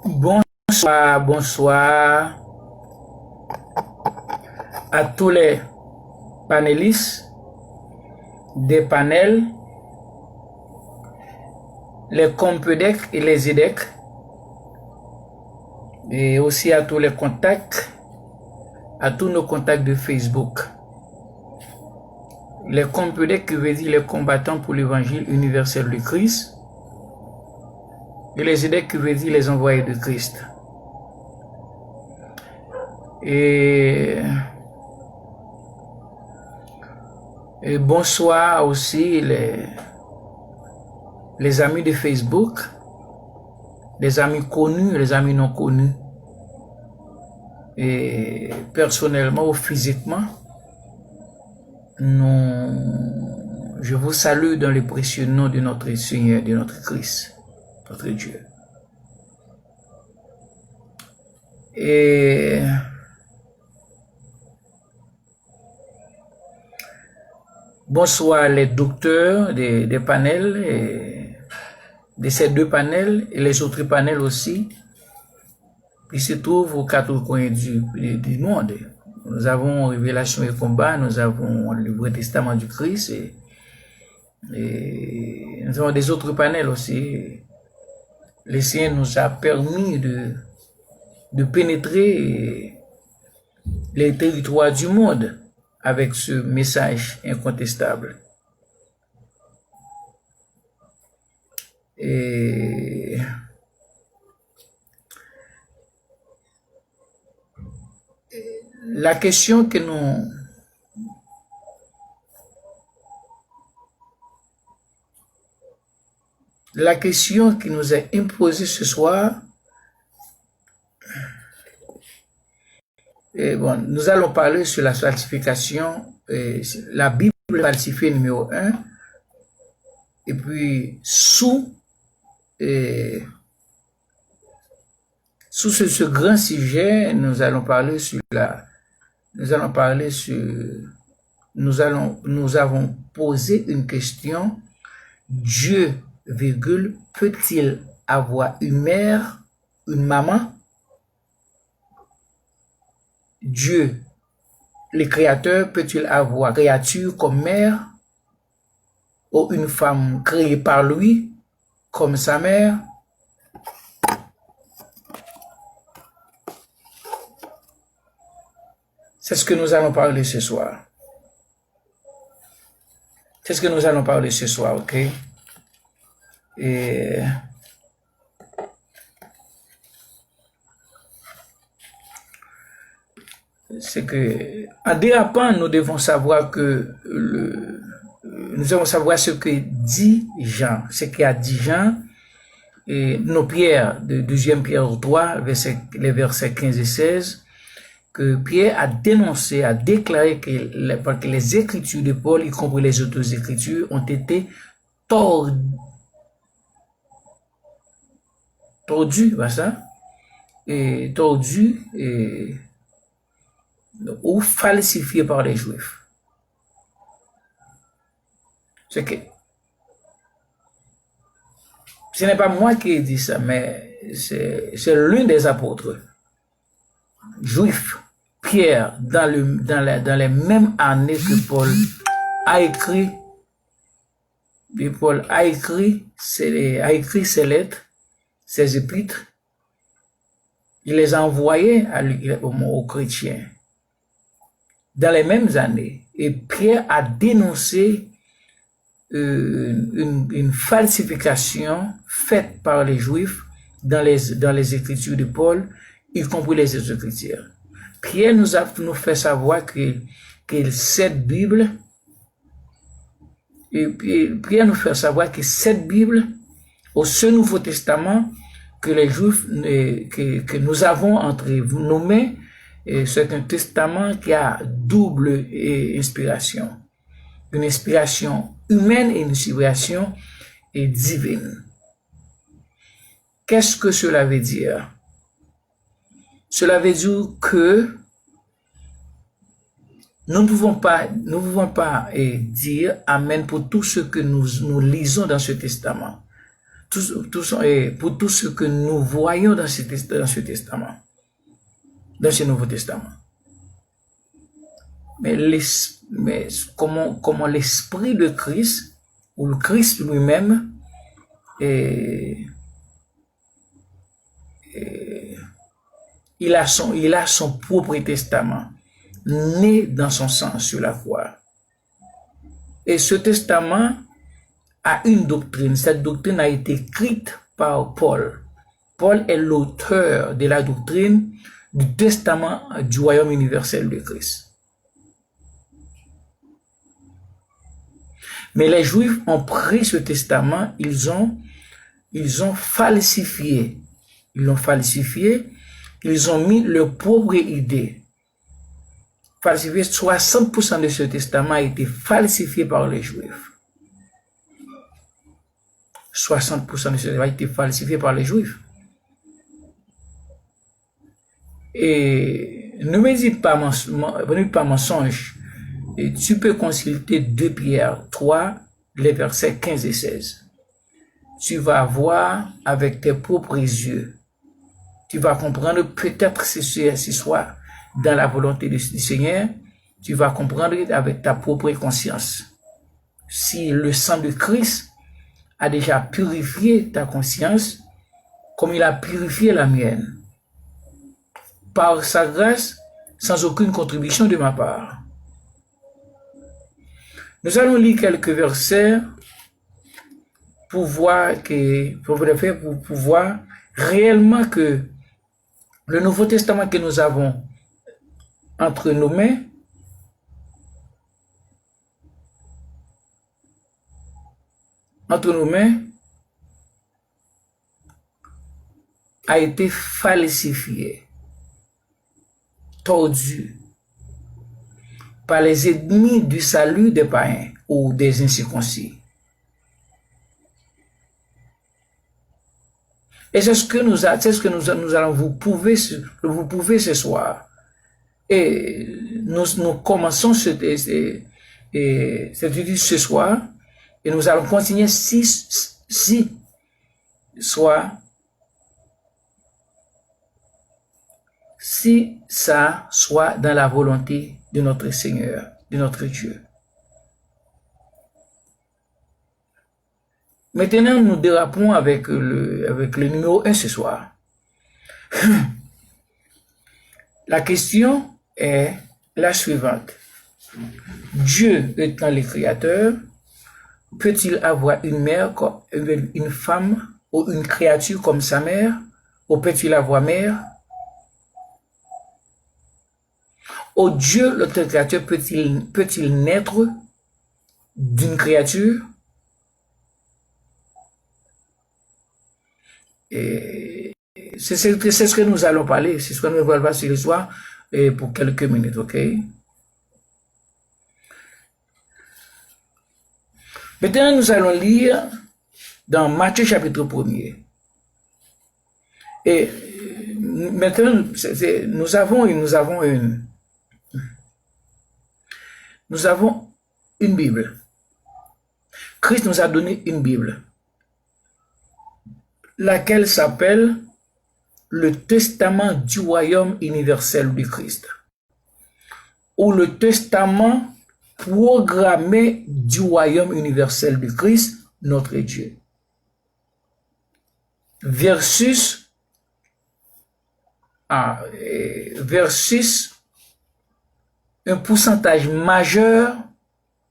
Bonsoir à tous les panélistes des panels, les compedec et les EDEC, et aussi à tous les contacts, à tous nos contacts de Facebook. Les compedec qui veut dire les combattants pour l'évangile universel du Christ, et les EDEC qui veut dire les envoyés de Christ. Et bonsoir aussi les amis de Facebook, les amis connus, les amis non connus. Et personnellement ou physiquement, je vous salue dans le précieux nom de notre Seigneur, de notre Christ, notre Dieu. Et bonsoir les docteurs des panels, et de ces deux panels et les autres panels aussi, qui se trouvent aux quatre coins du monde. Nous avons Révélation et Combat, nous avons le Nouveau Testament du Christ, et nous avons des autres panels aussi. Le Seigneur nous a permis de pénétrer les territoires du monde avec ce message incontestable. Et la question qui nous est imposée ce soir, et bon, nous allons parler sur la falsification, la Bible falsifiée numéro 1, et puis sous ce grand sujet, nous avons posé une question: Dieu, peut-il avoir une mère, une maman? Dieu, le Créateur, peut-il avoir créature comme mère ou une femme créée par lui comme sa mère? C'est ce que nous allons parler ce soir. C'est ce que nous allons parler ce soir, ok? Et c'est que, en dérapant, nous devons savoir que nous devons savoir ce que dit Jean, ce qu'a dit Jean, et nos Pierre, de 2 Pierre 3, les versets 15 et 16, que Pierre a dénoncé, a déclaré que les écritures de Paul, y compris les autres écritures, ont été tordues, ou falsifiées par les Juifs. C'est que ce n'est pas moi qui ai dit ça, mais c'est l'un des apôtres juifs, Pierre, dans les mêmes années que Paul a écrit, ses lettres, ses épîtres. Il les a envoyés aux chrétiens dans les mêmes années. Et Pierre a dénoncé une falsification faite par les Juifs dans les écritures de Paul, y compris les Écritures. Pierre nous fait savoir que cette Bible, et Pierre nous fait savoir que cette Bible, au ce Nouveau Testament, que les Juifs, que nous avons entre nos mains, c'est un testament qui a double inspiration. Une inspiration humaine et une inspiration divine. Qu'est-ce que cela veut dire? Cela veut dire que nous ne pouvons pas dire Amen pour tout ce que nous lisons dans ce testament. pour tout ce que nous voyons dans ce testament, dans ce Nouveau Testament. Mais comment l'esprit de Christ, ou le Christ lui-même, il a son propre testament, né dans son sang sur la croix. Et ce testament a une doctrine. Cette doctrine a été écrite par Paul. Paul est l'auteur de la doctrine du testament du royaume universel de Christ. Mais les Juifs ont pris ce testament, ils ont falsifié. Ils l'ont falsifié, ils ont mis leur propre idée. Falsifié, 60% de ce testament a été falsifié par les Juifs. 60% de ce testament a été falsifié par les Juifs. Et ne me dites pas mensonge. Et tu peux consulter 2 Pierre 3, les versets 15 et 16. Tu vas voir avec tes propres yeux. Tu vas comprendre peut-être ce soir dans la volonté du Seigneur. Tu vas comprendre avec ta propre conscience. Si le sang de Christ a déjà purifié ta conscience, comme il a purifié la mienne, par sa grâce, sans aucune contribution de ma part. Nous allons lire quelques versets pour voir réellement que le Nouveau Testament que nous avons entre nos mains a été falsifié, tordu par les ennemis du salut des païens ou des incirconcis. Et c'est ce que nous allons vous prouver ce soir. Et nous commençons cette étude ce soir et nous allons continuer si ça soit dans la volonté de notre Seigneur, de notre Dieu. Maintenant, nous dérapons avec le numéro 1 ce soir. La question est la suivante. Dieu étant le Créateur, peut-il avoir une mère, une femme ou une créature comme sa mère, ou peut-il avoir mère? Ou Dieu, le Créateur, peut-il naître d'une créature? Et c'est ce que nous allons parler, c'est ce que nous allons parler ce soir pour quelques minutes, ok? Maintenant, nous allons lire dans Matthieu chapitre 1er. Et maintenant, nous avons une Bible. Christ nous a donné une Bible, laquelle s'appelle le Testament du royaume universel du Christ, ou le Testament programmé du royaume universel du Christ, notre Dieu, versus un pourcentage majeur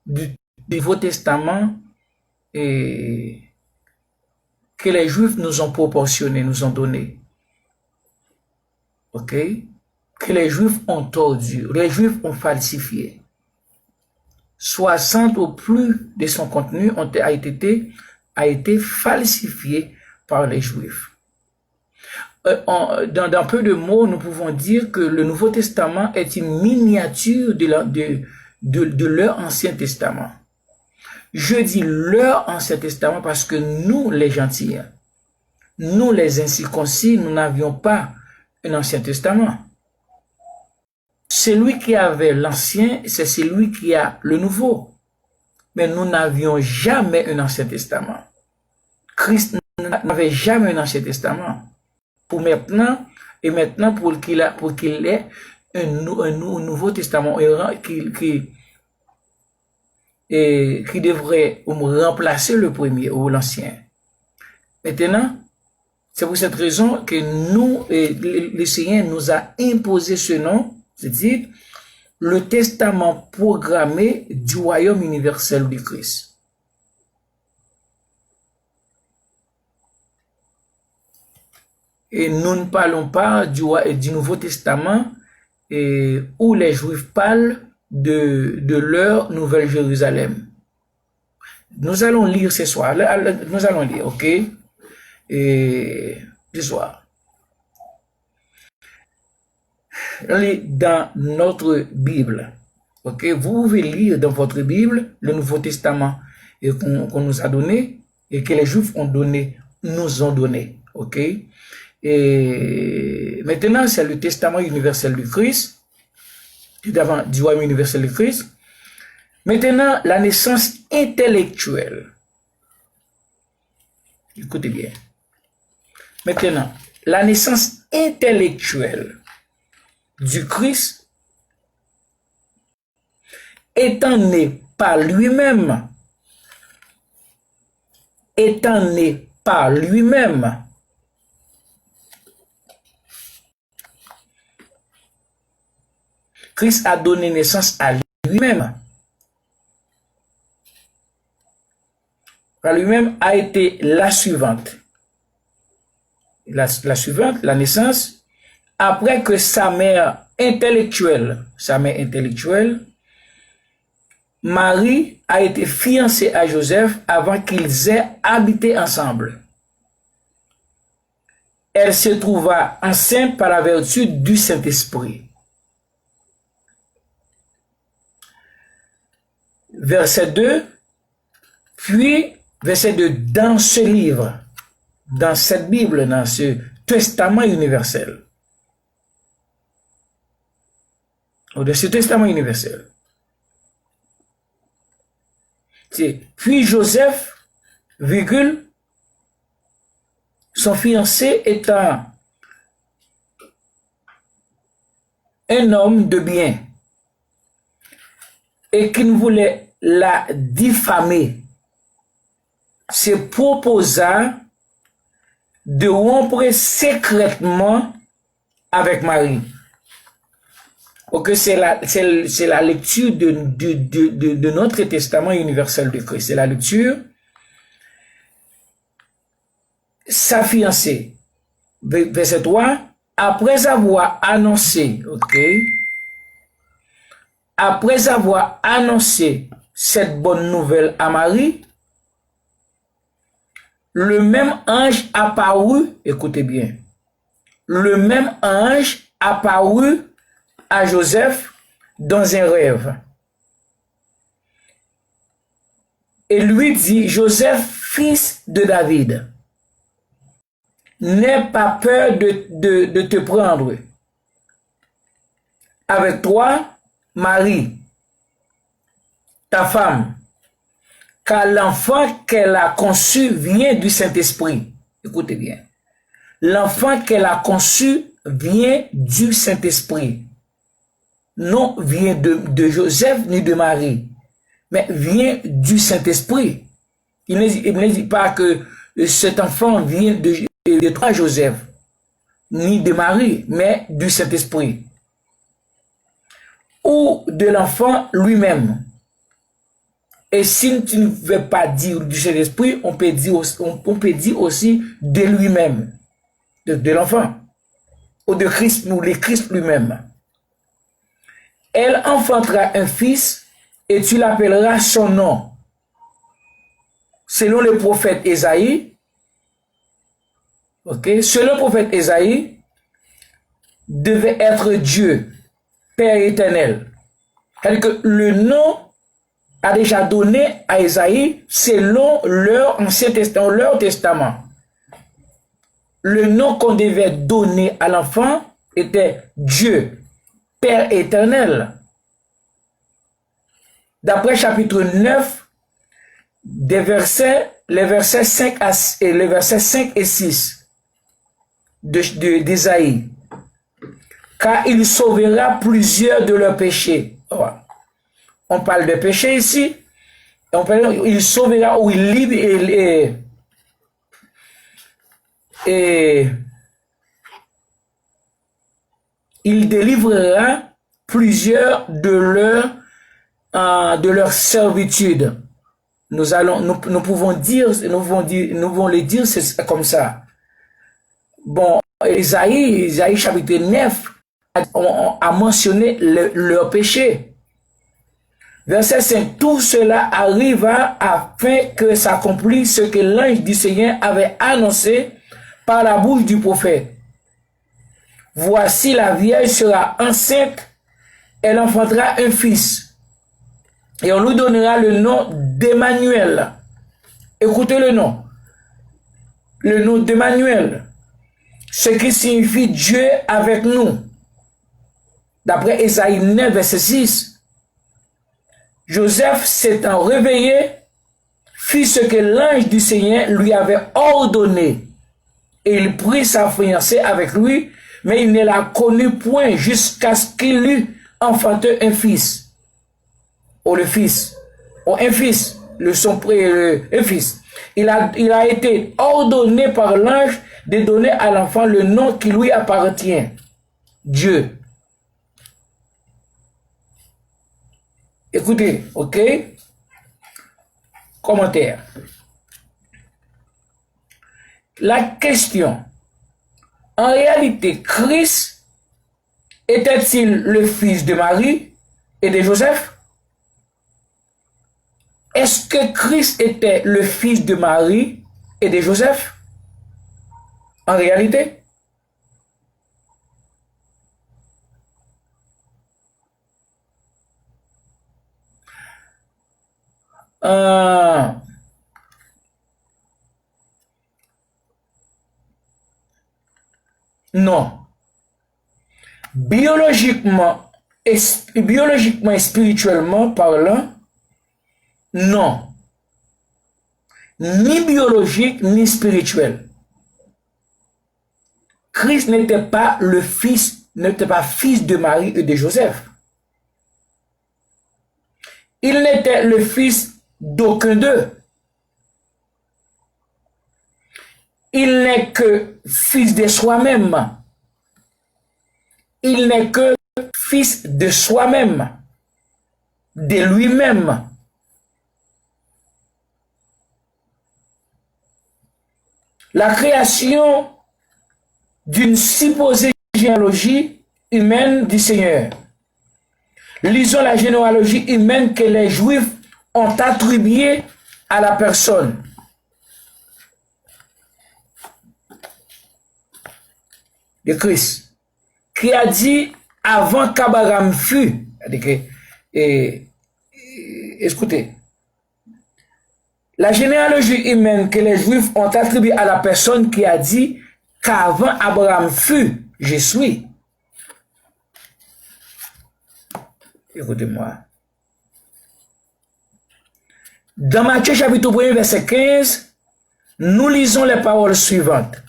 du Nouveau Testament et que les Juifs nous ont proportionné, nous ont donné. Ok? Que les Juifs ont tordu, les Juifs ont falsifié. 60 ou plus de son contenu a été falsifié par les Juifs. Dans peu de mots, nous pouvons dire que le Nouveau Testament est une miniature de leur Ancien Testament. Je dis leur Ancien Testament parce que nous, les gentils, nous, les incirconcis, nous n'avions pas un Ancien Testament. Celui qui avait l'Ancien, c'est celui qui a le Nouveau. Mais nous n'avions jamais un Ancien Testament. Christ n'avait jamais un Ancien Testament. Pour maintenant, et maintenant pour qu'il ait un Nouveau Testament qui devrait remplacer le premier ou l'ancien. Maintenant, c'est pour cette raison que nous, le Seigneur nous a imposé ce nom, c'est-à-dire le testament programmé du royaume universel du Christ. Et nous ne parlons pas du Nouveau Testament où les Juifs parlent de leur Nouvelle Jérusalem. Nous allons lire ce soir. Nous allons lire, ok? Et ce soir. Dans notre Bible, ok? Vous pouvez lire dans votre Bible le Nouveau Testament qu'on nous a donné et que les Juifs nous ont donné, ok? Et maintenant, c'est le testament universel du Christ, du royaume universel du Christ. Maintenant, la naissance intellectuelle. Écoutez bien. Maintenant, la naissance intellectuelle du Christ étant né par lui-même, Christ a donné naissance à lui-même. Par lui-même a été la suivante. La suivante, la naissance, après que sa mère intellectuelle, Marie a été fiancée à Joseph avant qu'ils aient habité ensemble. Elle se trouva enceinte par la vertu du Saint-Esprit. Verset 2, puis verset 2, dans ce livre, dans cette Bible, dans ce testament universel. De ce testament universel. C'est puis Joseph, virgule, son fiancé étant un homme de bien et qui ne voulait la diffamer, se proposa de rompre secrètement avec Marie. Ok, c'est la lecture de notre testament universel de Christ. C'est la lecture. Sa fiancée, verset 3, après avoir annoncé, ok, après avoir annoncé cette bonne nouvelle à Marie, le même ange apparut, écoutez bien, le même ange apparut à Joseph dans un rêve. Et lui dit, Joseph, fils de David, n'aie pas peur de te prendre avec toi, Marie, ta femme, car l'enfant qu'elle a conçu vient du Saint-Esprit. Écoutez bien. L'enfant qu'elle a conçu vient du Saint-Esprit. Non vient de Joseph ni de Marie, mais vient du Saint-Esprit. Il ne dit pas que cet enfant vient de toi, Joseph, ni de Marie, mais du Saint-Esprit. Ou de l'enfant lui-même. Et si tu ne veux pas dire du Saint-Esprit, on peut dire aussi de lui-même, de l'enfant, ou de Christ, ou de Christ lui-même. Elle enfantera un fils et tu l'appelleras son nom. Selon le prophète Ésaïe, ok, selon le prophète Ésaïe, devait être Dieu, Père éternel. C'est-à-dire que le nom a déjà donné à Ésaïe selon leur Ancien Testament, leur testament. Le nom qu'on devait donner à l'enfant était Dieu, Père éternel. D'après chapitre 9, des versets les versets 5 et 6 d'Ésaïe. Car il sauvera plusieurs de leurs péchés. On parle de péché ici. Il sauvera ou il libère et il délivrera plusieurs de leur servitude. Nous pouvons les dire c'est comme ça. Bon, Isaïe chapitre 9 a mentionné leur péché. Verset 5, tout cela arriva afin que s'accomplisse ce que l'ange du Seigneur avait annoncé par la bouche du prophète. Voici la vierge sera enceinte, elle enfantera un fils, et on lui donnera le nom d'Emmanuel. Écoutez le nom d'Emmanuel, ce qui signifie Dieu avec nous. D'après Ésaïe 9, verset 6, Joseph s'étant réveillé, fit ce que l'ange du Seigneur lui avait ordonné, et il prit sa fiancée avec lui, mais il ne la connut point jusqu'à ce qu'il eût enfanté un fils. Un fils. Il a été ordonné par l'ange de donner à l'enfant le nom qui lui appartient. Dieu. Écoutez, ok? Commentaire. La question. En réalité, Christ était-il le fils de Marie et de Joseph? Est-ce que Christ était le fils de Marie et de Joseph? En réalité? Non. Biologiquement et spirituellement parlant, non. Ni biologique, ni spirituel. Christ n'était pas fils de Marie et de Joseph. Il n'était le fils d'aucun d'eux. Il n'est que fils de soi-même. Il n'est que fils de soi-même, de lui-même. La création d'une supposée généalogie humaine du Seigneur. Lisons la généalogie humaine que les Juifs ont attribuée à la personne. De Christ, qui a dit avant qu'Abraham fût, écoutez, la généalogie humaine que les Juifs ont attribuée à la personne qui a dit qu'avant Abraham fût, je suis. Écoutez-moi. Dans Matthieu chapitre 1, verset 15, nous lisons les paroles suivantes.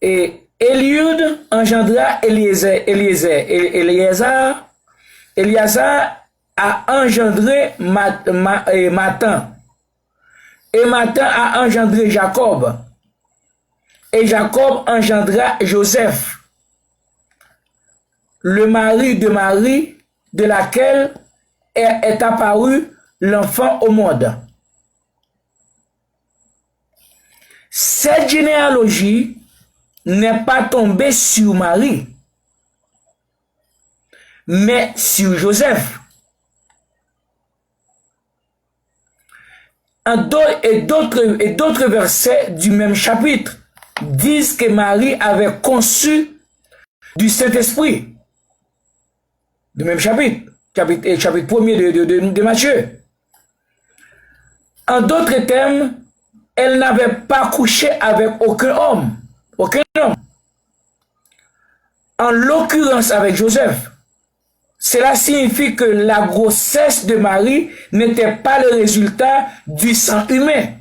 Et Eliud engendra Éléazar a engendré Matan. Et Matan a engendré Jacob. Et Jacob engendra Joseph, le mari de Marie, de laquelle est apparu l'enfant au monde. Cette généalogie n'est pas tombée sur Marie, mais sur Joseph. Et d'autres versets du même chapitre disent que Marie avait conçu du Saint-Esprit. Du même chapitre 1er de Matthieu. En d'autres termes, elle n'avait pas couché avec aucun homme. En l'occurrence avec Joseph. cela signifie que la grossesse de Marie n'était pas le résultat du sang humain.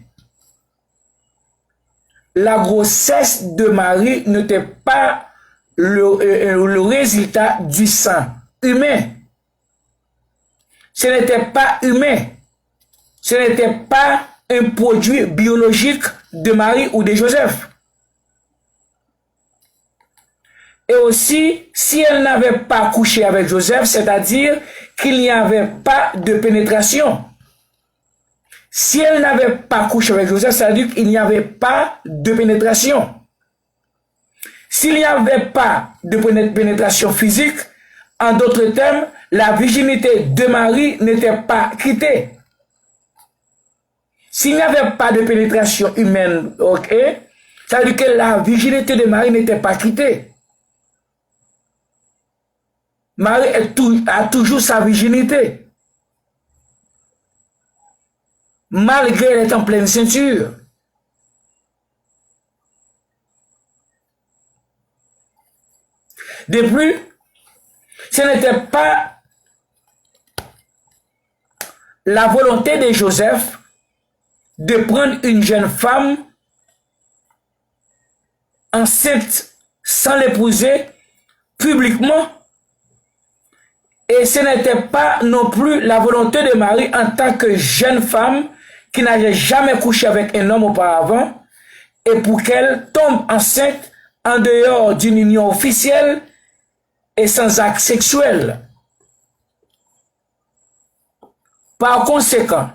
La grossesse de Marie n'était pas le résultat du sang humain. Ce n'était pas humain. Ce n'était pas un produit biologique de Marie ou de Joseph. Et aussi, si elle n'avait pas couché avec Joseph, c'est-à-dire qu'il n'y avait pas de pénétration. Si elle n'avait pas couché avec Joseph, c'est-à-dire qu'il n'y avait pas de pénétration. S'il n'y avait pas de pénétration physique, en d'autres termes, la virginité de Marie n'était pas quittée. S'il n'y avait pas de pénétration humaine, ok, ça veut dire que la virginité de Marie n'était pas quittée. Marie a toujours sa virginité. Malgré elle est en pleine ceinture. De plus, ce n'était pas la volonté de Joseph de prendre une jeune femme enceinte sans l'épouser publiquement. Et ce n'était pas non plus la volonté de Marie en tant que jeune femme qui n'avait jamais couché avec un homme auparavant et pour qu'elle tombe enceinte en dehors d'une union officielle et sans acte sexuel. Par conséquent,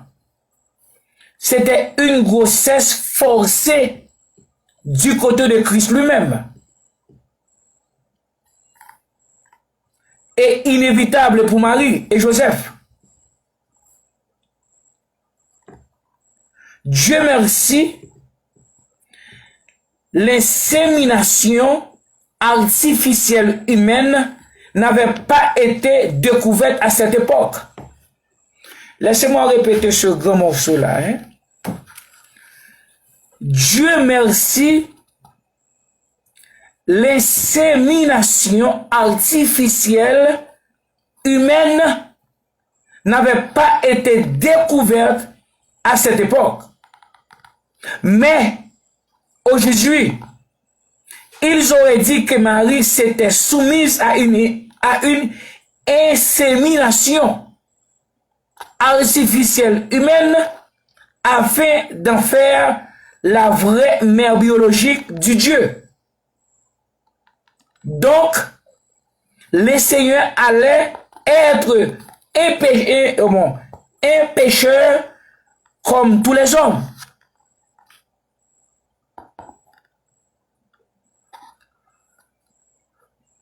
c'était une grossesse forcée du côté de Christ lui-même. Et inévitable pour Marie et Joseph. Dieu merci, l'insémination artificielle humaine n'avait pas été découverte à cette époque. Laissez-moi répéter ce grand morceau-là. Dieu merci, l'insémination artificielle humaine n'avait pas été découverte à cette époque. Mais aujourd'hui, ils auraient dit que Marie s'était soumise à une insémination artificielle humaine afin d'en faire la vraie mère biologique du Dieu. Donc, le Seigneur allait être un pécheur comme tous les hommes.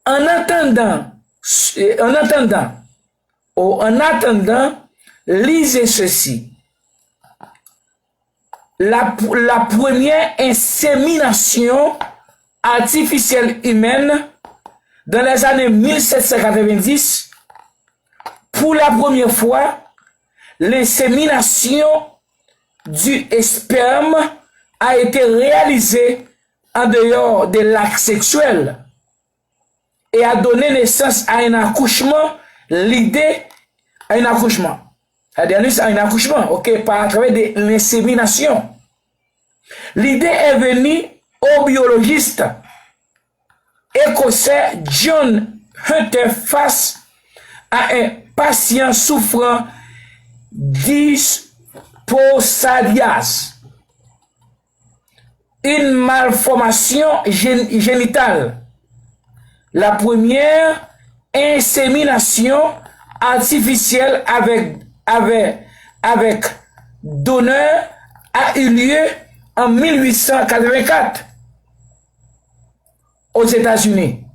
En attendant, lisez ceci. La première insémination artificielle humaine dans les années 1790, pour la première fois, l'insémination du sperme a été réalisée en dehors de l'acte sexuel et a donné naissance à un accouchement, à un accouchement, ok, par travers de l'insémination. L'idée est venue au biologiste écossais John Hunter face à un patient souffrant d'hypospadias, une malformation génitale. La première insémination artificielle avec donneur a eu lieu en 1884 aux États-Unis.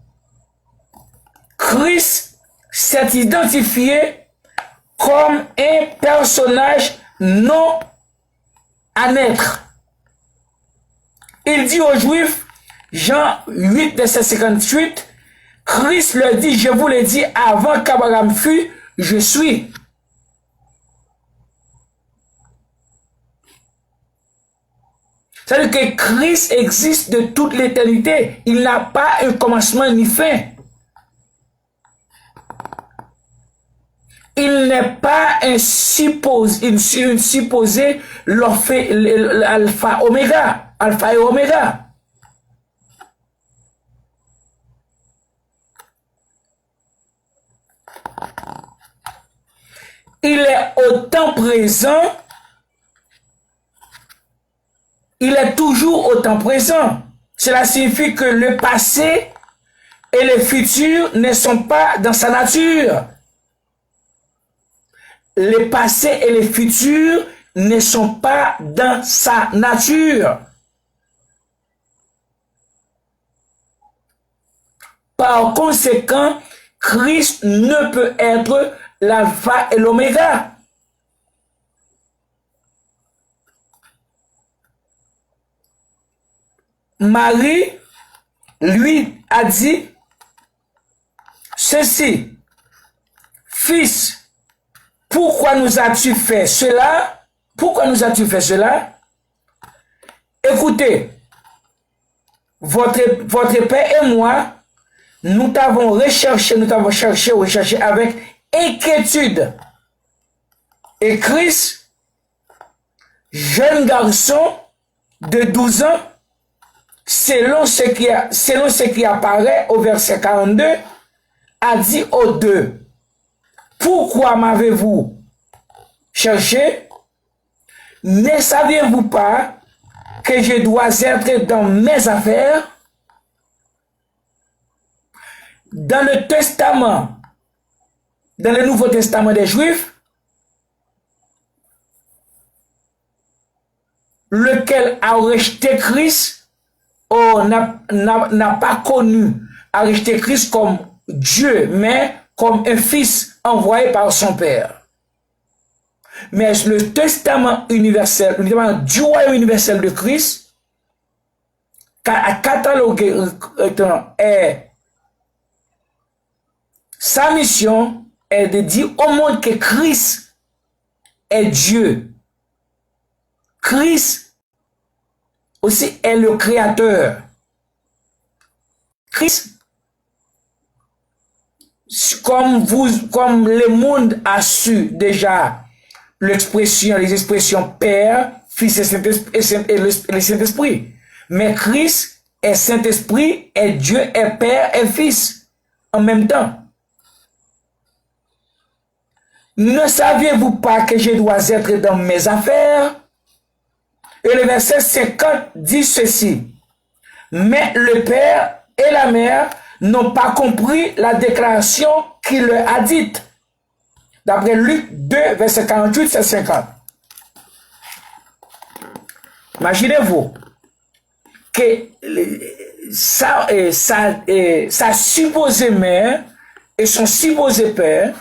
Christ s'est identifié comme un personnage non à naître. Il dit aux Juifs, Jean 8, verset 58, Christ leur dit, je vous l'ai dit avant qu'Abraham fût, je suis. C'est-à-dire que Christ existe de toute l'éternité. Il n'a pas un commencement ni fin. il n'est pas un supposé, une supposée alpha oméga, alpha et oméga. Il est autant présent, il est toujours autant présent. Cela signifie que le passé et le futur ne sont pas dans sa nature. Le passé et le futur ne sont pas dans sa nature. Par conséquent, Christ ne peut être l'alpha et l'oméga. Marie, lui, a dit ceci: Fils, pourquoi nous as-tu fait cela? Pourquoi nous as-tu fait cela? Écoutez, votre Père et moi, nous t'avons recherché avec inquiétude. Et Christ, jeune garçon de 12 ans, selon ce qui apparaît au verset 42, a dit aux deux: pourquoi m'avez-vous cherché? Ne saviez-vous pas que je dois être dans mes affaires? Dans le Testament, dans le Nouveau Testament des Juifs, lequel a rejeté Christ, n'a pas connu, a rejeté Christ comme Dieu, mais comme un fils envoyé par son Père. Mais le Testament universel, le Testament du royaume universel de Christ, a catalogué sa mission est de dire au monde que Christ est Dieu. Christ aussi est le Créateur. Christ, comme le monde a su déjà les expressions Père, Fils et le Saint-Esprit. Mais Christ est Saint-Esprit, est Dieu, est Père et Fils en même temps. Ne saviez-vous pas que je dois être dans mes affaires? Et le verset 50 dit ceci: mais le père et la mère n'ont pas compris la déclaration qu'il leur a dite. D'après Luc 2, verset 48 à 50. Imaginez-vous que sa supposée mère et son supposé père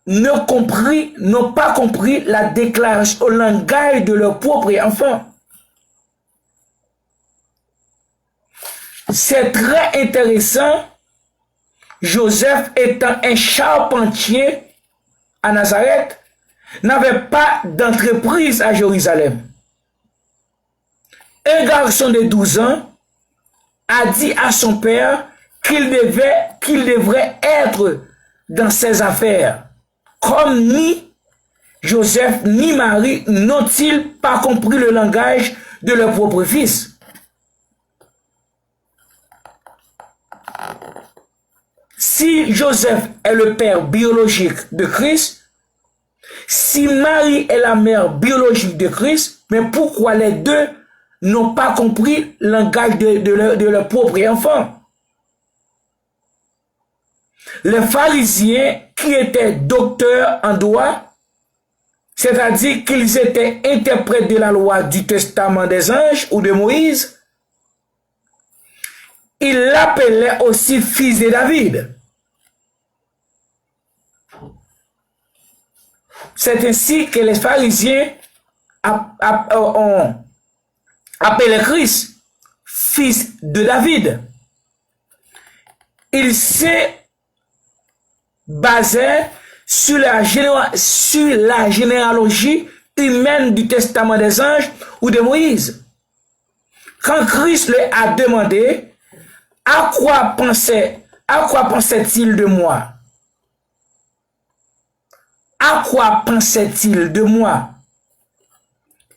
n'ont pas compris la déclaration au langage de leur propre enfant. C'est très intéressant. Joseph étant un charpentier à Nazareth, n'avait pas d'entreprise à Jérusalem. Un garçon de 12 ans a dit à son père qu'il devrait être dans ses affaires. Comme ni Joseph ni Marie n'ont-ils pas compris le langage de leur propre fils. Si Joseph est le père biologique de Christ, si Marie est la mère biologique de Christ, mais pourquoi les deux n'ont pas compris le langage de leur propre enfant? Les pharisiens qui étaient docteurs en droit, c'est-à-dire qu'ils étaient interprètes de la loi du testament des anges ou de Moïse, ils l'appelaient aussi fils de David. C'est ainsi que les pharisiens ont appelé Christ fils de David. Il s'est basé sur la généalogie humaine du testament des anges ou de Moïse. Quand Christ leur a demandé à quoi pensait-il de moi? à quoi pensait-il de moi?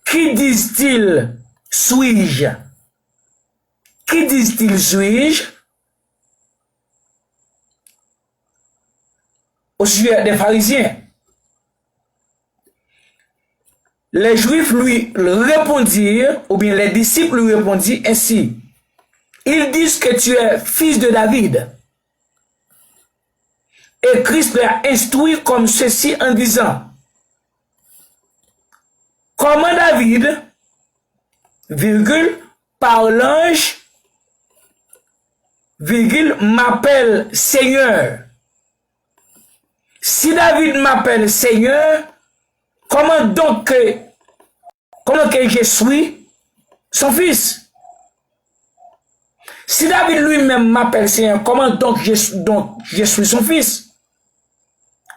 Qui disent-ils suis-je? Qui disent-ils suis-je? Au sujet des pharisiens. Les Juifs lui répondirent, ou bien les disciples lui répondirent ainsi. Ils disent que tu es fils de David. Et Christ l'a instruit comme ceci en disant, comment David, virgule, par l'ange, virgule, m'appelle Seigneur. Si David m'appelle Seigneur, comment donc que je suis son fils? Si David lui-même m'appelle Seigneur, comment donc je suis son fils?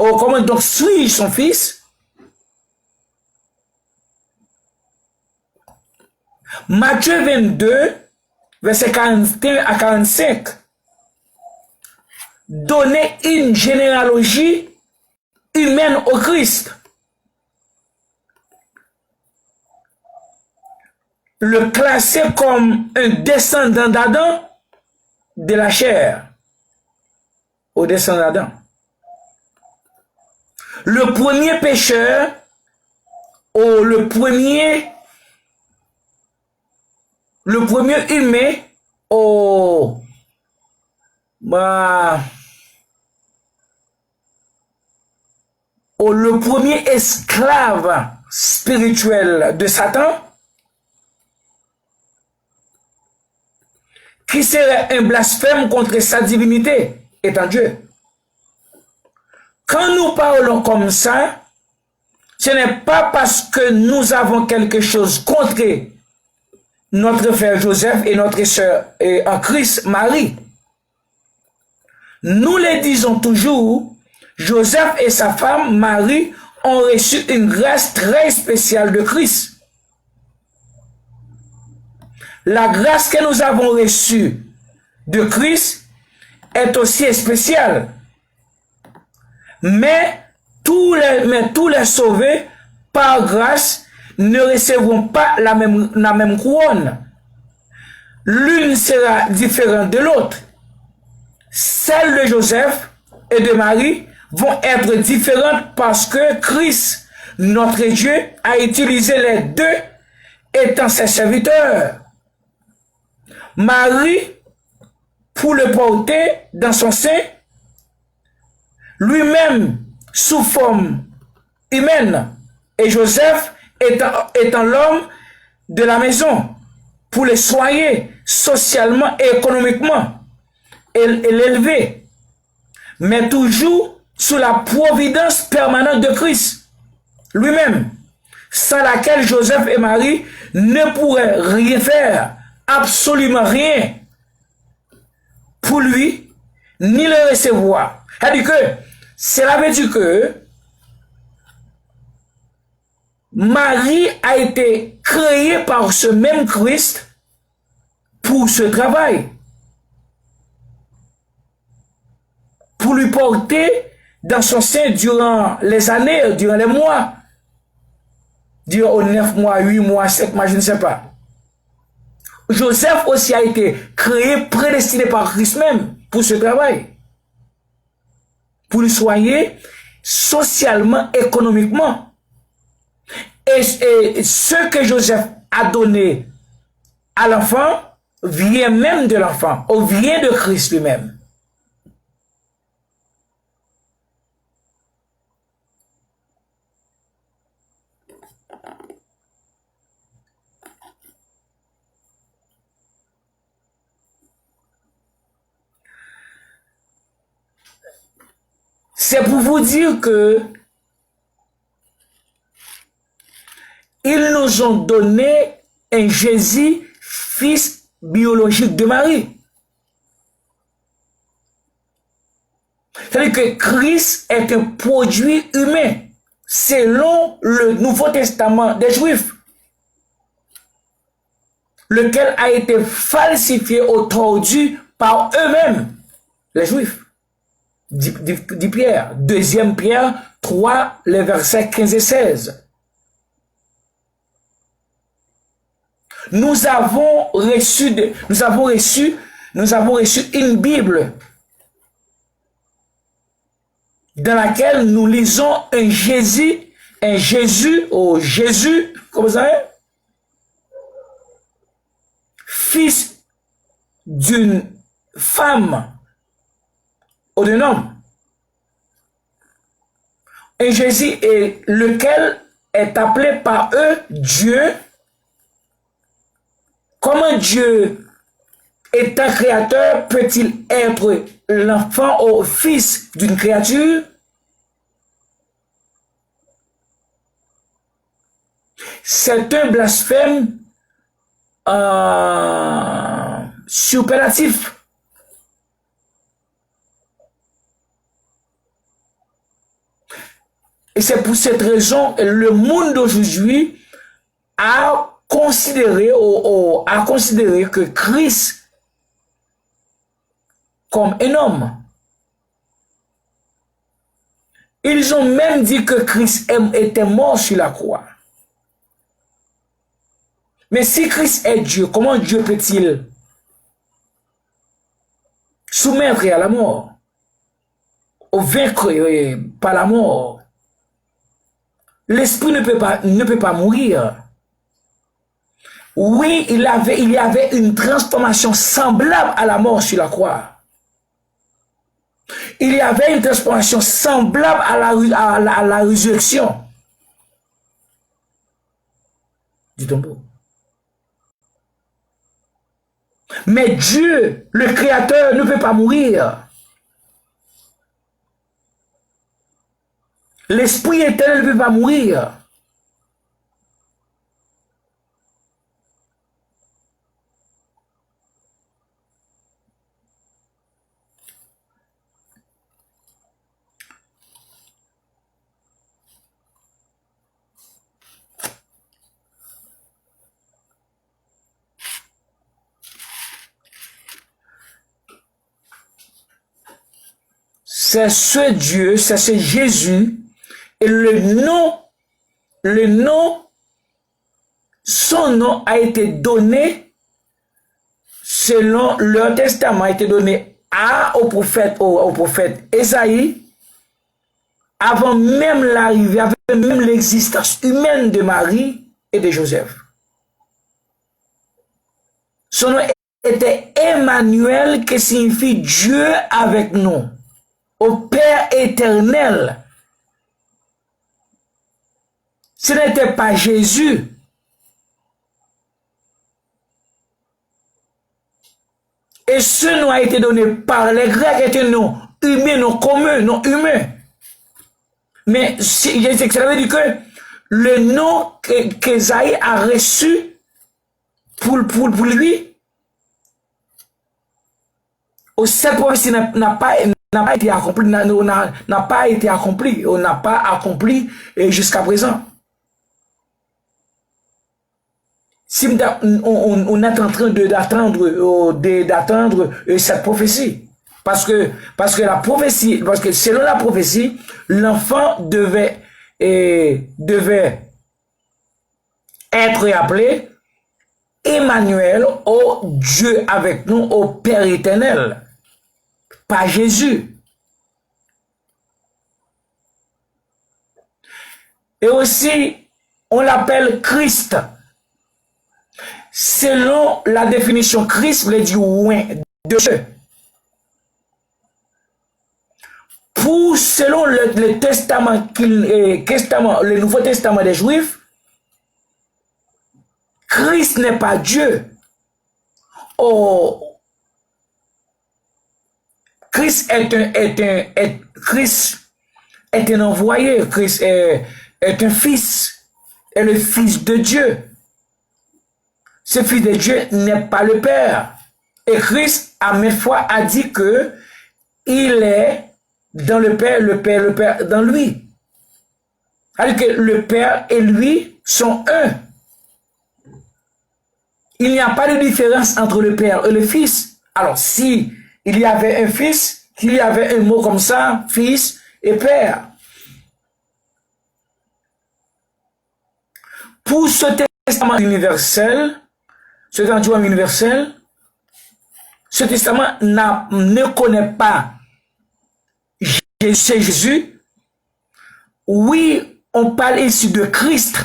Ou comment donc suis-je son fils? Matthieu 22, verset 41 à 45, donnait une généalogie humaine au Christ. Le classer comme un descendant d'Adam de la chair au descendant d'Adam. Le premier pécheur ou le premier humain au le premier esclave spirituel de Satan, qui serait un blasphème contre sa divinité, étant Dieu. Quand nous parlons comme ça, ce n'est pas parce que nous avons quelque chose contre notre frère Joseph et notre sœur en Christ, Marie. Nous le disons toujours, Joseph et sa femme, Marie, ont reçu une grâce très spéciale de Christ. La grâce que nous avons reçue de Christ est aussi spéciale. Mais tous les sauvés, par grâce, ne recevront pas la même couronne. L'une sera différente de l'autre. Celles de Joseph et de Marie vont être différentes parce que Christ, notre Dieu, a utilisé les deux étant ses serviteurs. Marie, pour le porter dans son sein, lui-même sous forme humaine, et Joseph étant l'homme de la maison, pour le soigner socialement et économiquement, et l'élever, mais toujours sous la providence permanente de Christ, lui-même, sans laquelle Joseph et Marie ne pourraient rien faire, absolument rien, pour lui, ni le recevoir. C'est-à-dire que, cela veut dire que Marie a été créée par ce même Christ pour ce travail. Pour lui porter dans son sein durant les années, durant les mois. Durant 9 mois, 8 mois, 7 mois, je ne sais pas. Joseph aussi a été créé, prédestiné par Christ même pour ce travail. Pour le soigner socialement, économiquement. Et ce que Joseph a donné à l'enfant vient même de l'enfant, ou vient de Christ lui-même. C'est pour vous dire que ils nous ont donné un Jésus, fils biologique de Marie. C'est-à-dire que Christ est un produit humain, selon le Nouveau Testament des Juifs, lequel a été falsifié ou tordu par eux-mêmes, les Juifs. Dit Pierre, 2 Pierre 3, les versets 15 et 16. Nous avons reçu une Bible dans laquelle nous lisons un Jésus, comment ça est? Fils d'une femme ou d'un homme. Un Jésus est lequel est appelé par eux Dieu. Comment Dieu, étant créateur, peut-il être l'enfant ou fils d'une créature? C'est un blasphème superlatif. Et c'est pour cette raison que le monde d'aujourd'hui a considéré que Christ comme un homme. Ils ont même dit que Christ était mort sur la croix. Mais si Christ est Dieu, comment Dieu peut-il soumettre à la mort, au vaincre par la mort? L'esprit ne peut pas mourir. Oui, il y avait une transformation semblable à la mort sur la croix. Il y avait une transformation semblable à la résurrection. Dites un mot. Mais Dieu, le Créateur, ne peut pas mourir. L'Esprit éternel ne peut pas mourir. C'est ce Dieu, c'est ce Jésus, et son nom a été donné selon leur testament, a été donné au prophète Ésaïe, avant même l'arrivée, avant même l'existence humaine de Marie et de Joseph. Son nom était Emmanuel, qui signifie Dieu avec nous, au Père éternel. Ce n'était pas Jésus. Et ce nom a été donné par les Grecs, est un nom humain, non commun, non humain. Mais ça veut dire que le nom qu'Ésaïe a reçu pour lui, cette prophétie n'a pas été accomplie, n'a pas été accomplie, on n'a pas accompli jusqu'à présent. Si on est en train d'attendre cette prophétie, parce que selon la prophétie, l'enfant devait être appelé Emmanuel, au Dieu avec nous, au Père éternel, pas Jésus. Et aussi, on l'appelle Christ. Selon la définition, Christ veut dire oint de Dieu. Selon le testament, le Nouveau Testament des Juifs, Christ n'est pas Dieu. Christ est un envoyé. Christ est un fils, est le fils de Dieu. Ce fils de Dieu n'est pas le Père. Et Christ, à maintes fois, a dit que il est dans le Père dans lui. C'est-à-dire que le Père et lui sont un. Il n'y a pas de différence entre le Père et le Fils. Alors, si il y avait un Fils, qu'il y avait un mot comme ça, Fils et Père. Pour ce testament universel, ce testament universel, ce testament ne connaît pas Jésus. Oui, on parle ici de Christ,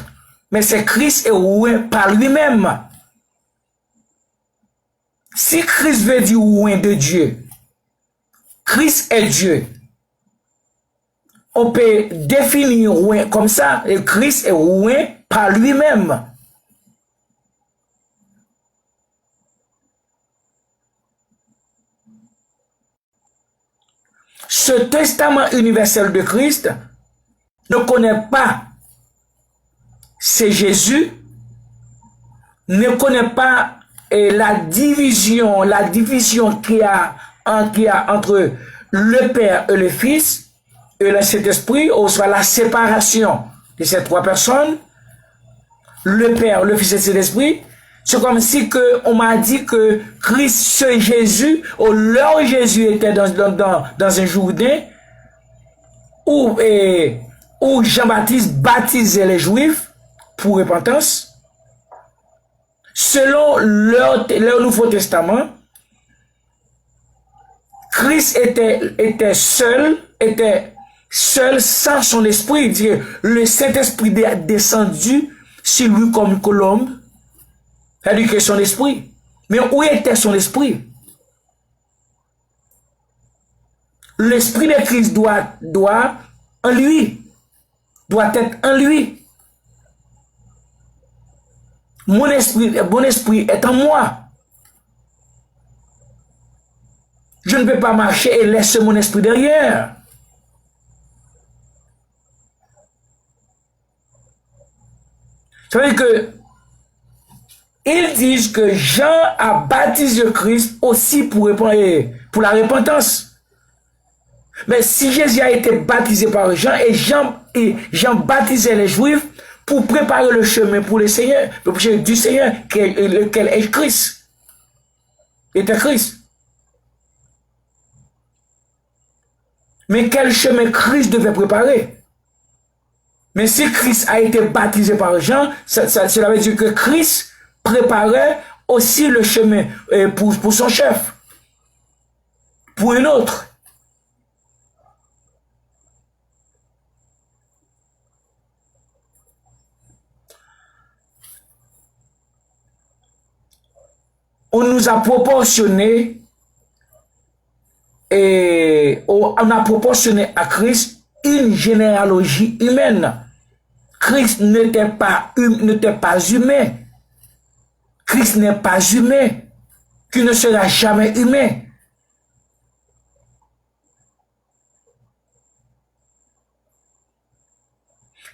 mais c'est Christ est oué par lui-même. Si Christ veut dire oué de Dieu, Christ est Dieu. On peut définir oué comme ça, et Christ est oué par lui-même. Ce testament universel de Christ ne connaît pas c'est Jésus, ne connaît pas la division qu'il y a entre le Père et le Fils et le Saint-Esprit, ou soit la séparation de ces trois personnes, le Père, le Fils et le Saint-Esprit. C'est comme si on m'a dit que Christ, ce Jésus, ou leur Jésus était dans un Jourdain où Jean-Baptiste baptisait les Juifs pour repentance. Selon leur Nouveau Testament, Christ était seul sans son esprit. Le Saint-Esprit est descendu sur lui comme une colombe. C'est-à-dire que son esprit. Mais où était son esprit? L'esprit de Christ doit en lui, doit être en lui. Mon esprit est en moi. Je ne peux pas marcher et laisser mon esprit derrière. Ça veut dire que ils disent que Jean a baptisé Christ aussi pour la repentance. Mais si Jésus a été baptisé par Jean et Jean baptisait les Juifs pour préparer le chemin pour le Seigneur, le chemin du Seigneur, lequel est Christ. Était Christ. Mais quel chemin Christ devait préparer? Mais si Christ a été baptisé par Jean, cela veut dire que Christ préparait aussi le chemin pour son chef, pour un autre. On nous a proportionné on a proportionné à Christ une généalogie humaine. Christ n'était pas humain. Christ n'est pas humain, qui ne sera jamais humain.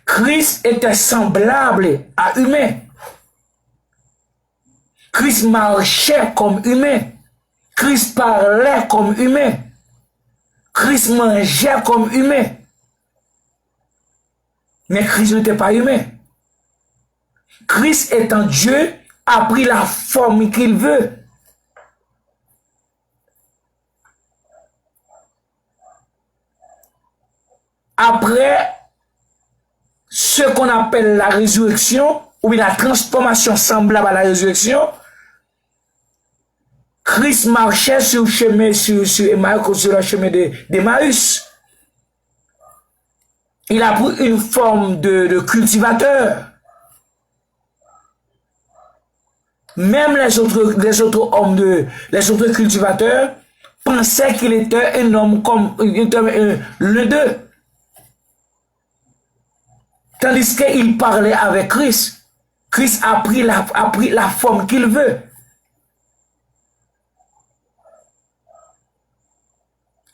Christ était semblable à humain. Christ marchait comme humain. Christ parlait comme humain. Christ mangeait comme humain. Mais Christ n'était pas humain. Christ étant Dieu a pris la forme qu'il veut. Après ce qu'on appelle la résurrection, ou la transformation semblable à la résurrection, Christ marchait sur le chemin, sur le chemin d'Emmaüs. Il a pris une forme de cultivateur. Même les autres hommes, les autres cultivateurs pensaient qu'il était un homme comme l'un d'eux. Tandis qu'il parlait avec Christ. Christ a pris la forme qu'il veut.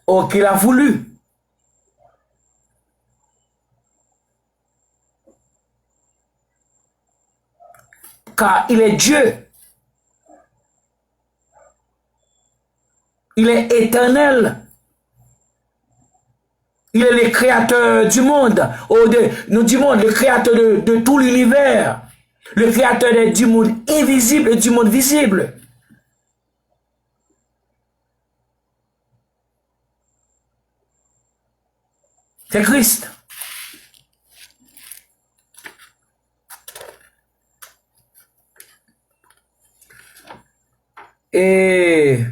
Ou qu'il a voulu. Car il est Dieu. Il est éternel. Il est le créateur du monde, le créateur de tout l'univers, le créateur du monde invisible et du monde visible. C'est Christ. Et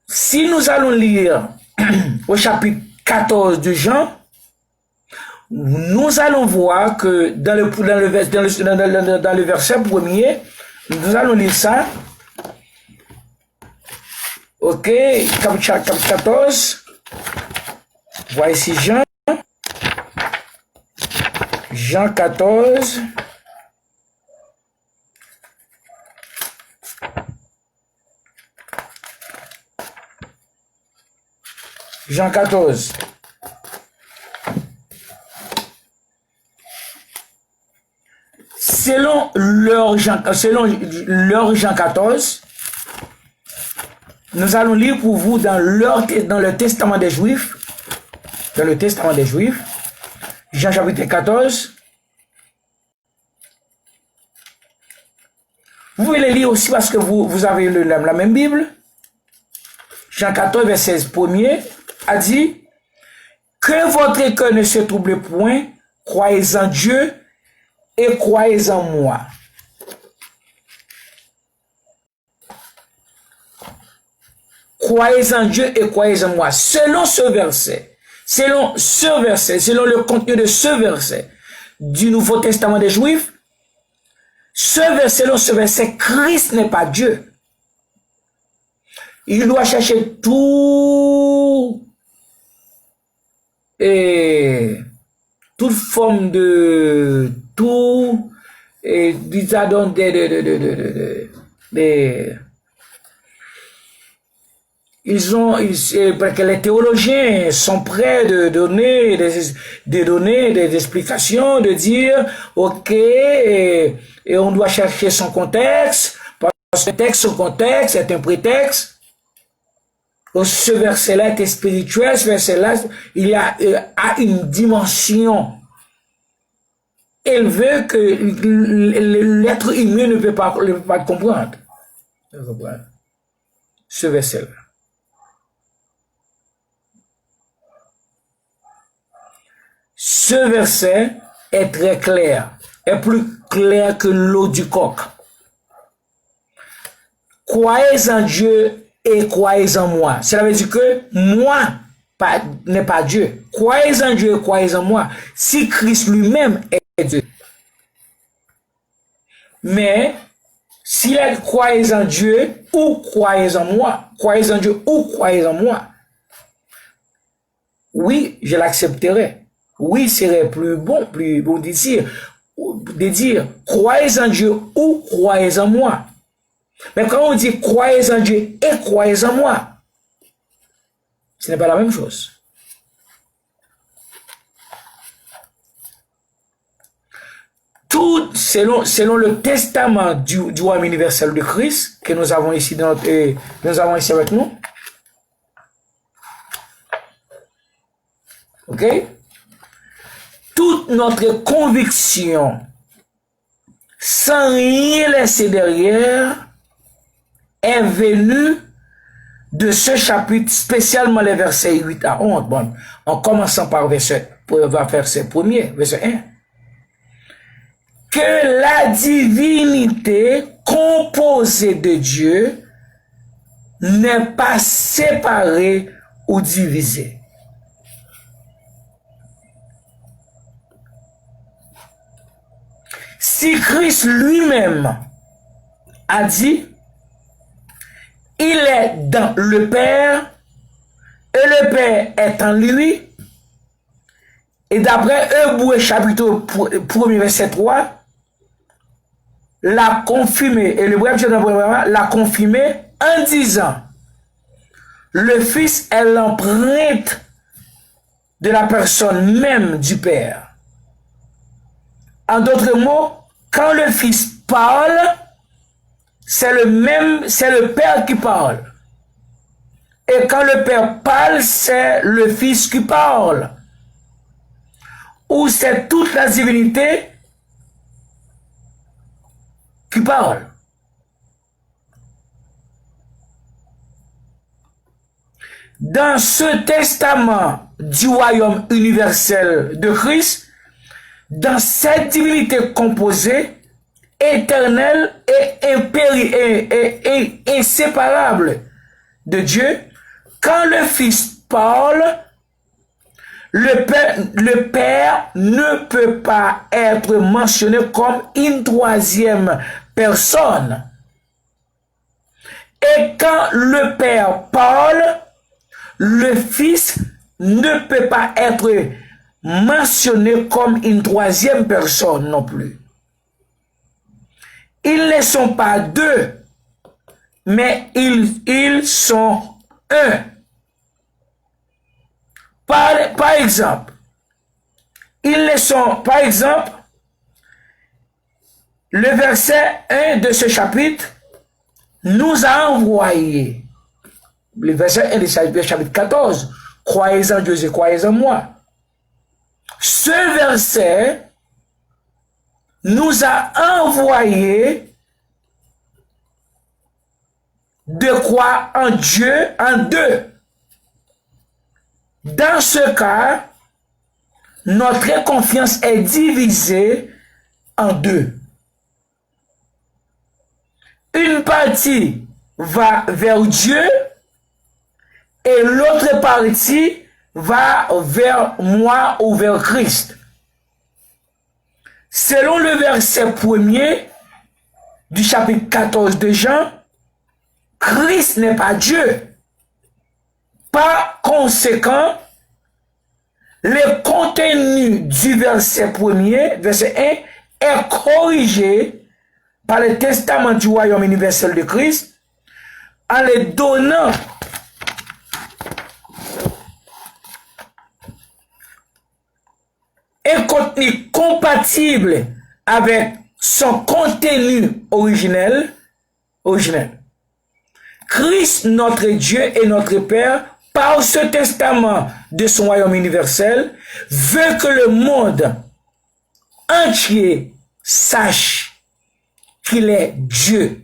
si nous allons lire au chapitre 14 de Jean, nous allons voir que dans le verset premier, nous allons lire ça. Ok, chapitre 14. Voici Jean 14. Jean 14. Selon leur Jean 14, nous allons lire pour vous dans le Testament des Juifs, Jean chapitre 14. Vous pouvez les lire aussi parce que vous avez la même Bible. Jean 14, verset 1er, a dit que votre cœur ne se trouble point, croyez en Dieu et croyez en moi. Croyez en Dieu et croyez en moi. Selon le contenu de ce verset du Nouveau Testament des Juifs, selon ce verset, Christ n'est pas Dieu. Il doit chercher toute forme de tout et parce que les théologiens sont prêts de donner des explications, de dire ok et on doit chercher son contexte parce que son contexte est un prétexte. Ce verset-là est spirituel, ce verset-là, il a une dimension élevée que l'être humain ne peut pas comprendre. Ce verset-là. Ce verset est très clair, est plus clair que l'eau du coq. Croyez en Dieu et croyez en moi. Cela veut dire que moi n'est pas Dieu. Croyez en Dieu et croyez en moi. Si Christ lui-même est Dieu. Mais s'il est croyez en Dieu ou croyez en moi, croyez en Dieu ou croyez en moi, oui, je l'accepterai. Oui, serait plus bon de dire croyez en Dieu ou croyez en moi. Mais quand on dit croyez en Dieu et croyez en moi, ce n'est pas la même chose. Tout selon le testament du royaume universel de Christ que nous avons ici avec nous. Ok? Toute notre conviction, sans rien laisser derrière, est venue de ce chapitre, spécialement les versets 8 à 11. Bon, en commençant par verset 1er, verset 1. Que la divinité composée de Dieu n'est pas séparée ou divisée. Si Christ lui-même a dit, il est dans le Père et le Père est en lui, et d'après Hébreux chapitre 1er verset 3, l'a confirmé, et le bref l'a confirmé en disant, le Fils est l'empreinte de la personne même du Père. En d'autres mots, quand le Fils parle, c'est le Père qui parle. Et quand le Père parle, c'est le Fils qui parle. Ou c'est toute la divinité qui parle. dans ce testament du royaume universel de Christ, dans cette divinité composée, éternelle et inséparable de Dieu, quand le Fils parle, le Père ne peut pas être mentionné comme une troisième personne. Et quand le Père parle, le Fils ne peut pas être mentionné comme une troisième personne non plus. Ils ne sont pas deux, mais ils sont un. Par exemple, ils ne sont, par exemple, le verset 1 de ce chapitre nous a envoyé, le verset 1 du chapitre 14, croyez en Dieu et croyez en moi. Ce verset nous a envoyé de croire en Dieu en deux. Dans ce cas, notre confiance est divisée en deux. Une partie va vers Dieu et l'autre partie va vers moi ou vers Christ. Selon le verset 1er du chapitre 14 de Jean, Christ n'est pas Dieu. Par conséquent, le contenu du verset 1er, verset 1, est corrigé par le testament du royaume universel de Christ en le donnant un contenu compatible avec son contenu originel. Christ, notre Dieu et notre Père, par ce testament de son royaume universel, veut que le monde entier sache qu'il est Dieu.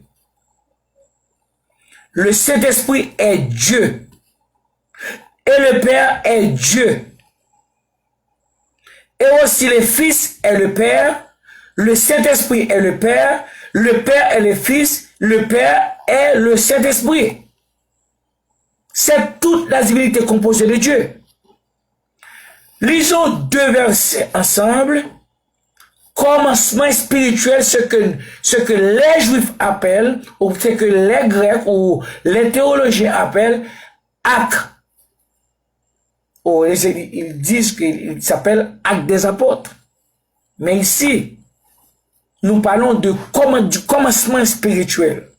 Le Saint-Esprit est Dieu. Et le Père est Dieu. Et aussi le Fils est le Père, le Saint-Esprit est le Père est le Fils, le Père est le Saint-Esprit. C'est toute la divinité composée de Dieu. Lisons deux versets ensemble. Commencement spirituel, ce que les Juifs appellent, ou ce que les Grecs ou les théologiens appellent acte. Oh, ils disent qu'il s'appelle acte des apôtres. Mais ici, nous parlons du commencement spirituel.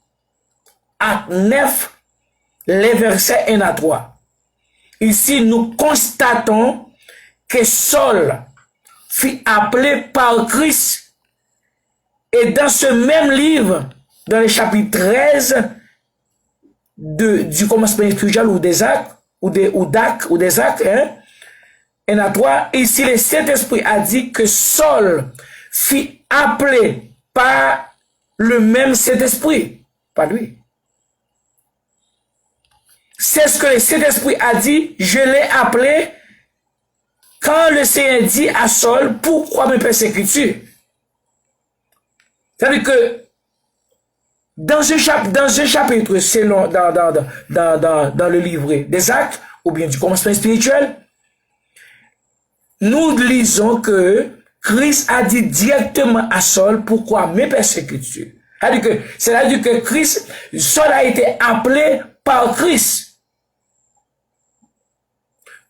Acte 9, les versets 1 à 3. Ici, nous constatons que Saul fut appelé par Christ. Et dans ce même livre, dans le chapitre 13 du commencement spirituel ou des actes, ou des actes, hein, 1 à 3, ici le Saint-Esprit a dit que Saul fut appelé par le même Saint-Esprit, pas lui. C'est ce que le Saint-Esprit a dit, je l'ai appelé quand le Seigneur dit à Saul, pourquoi me persécutes-tu? C'est-à-dire que dans ce chapitre, selon dans le livret des actes, ou bien du commencement spirituel, nous lisons que Christ a dit directement à Saul, pourquoi me persécutes-tu? C'est-à-dire que Saul a été appelé par Christ.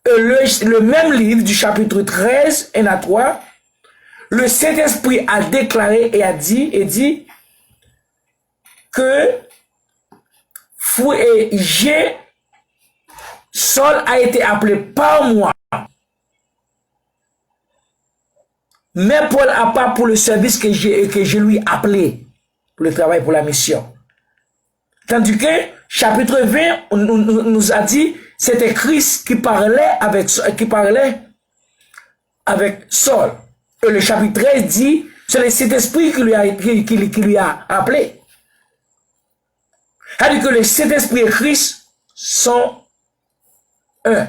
Le même livre du chapitre 13, 1 à 3, le Saint-Esprit a déclaré et a dit que Saul a été appelé par moi. Mais Paul n'a pas pour le service que je lui ai appelé, pour le travail, pour la mission. Tandis que chapitre 20 nous a dit, c'était Christ qui parlait avec Saul. Et le chapitre 13 dit, c'est le Saint-Esprit qui lui a appelé. C'est-à-dire que le Saint-Esprit et Christ sont un,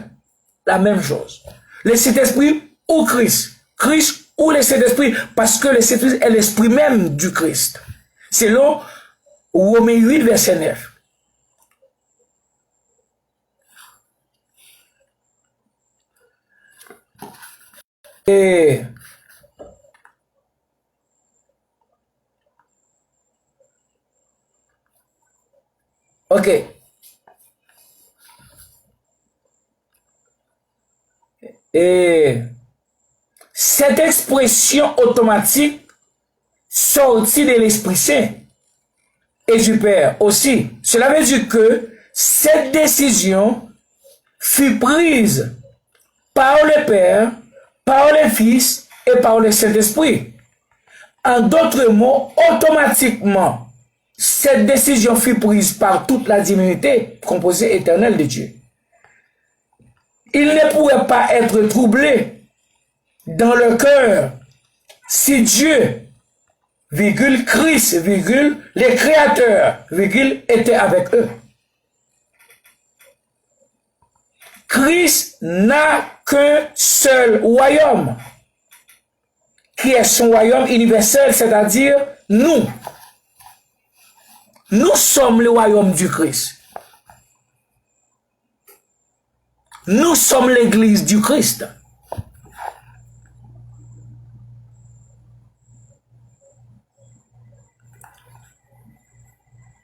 la même chose. Le Saint-Esprit ou Christ. Christ ou le Saint-Esprit, parce que le Saint-Esprit est l'esprit même du Christ. Selon Romains 8, verset 9. Et ok. Et cette expression automatique sortie de l'Esprit Saint et du Père aussi. Cela veut dire que cette décision fut prise par le Père, par le Fils et par le Saint-Esprit. En d'autres mots, automatiquement, cette décision fut prise par toute la divinité composée éternelle de Dieu. Il ne pourrait pas être troublé dans le cœur si Dieu, virgule, Christ, virgule, les créateurs, virgule, étaient avec eux. Christ n'a qu'un seul royaume, qui est son royaume universel, c'est-à-dire nous. Nous sommes le royaume du Christ. Nous sommes l'église du Christ.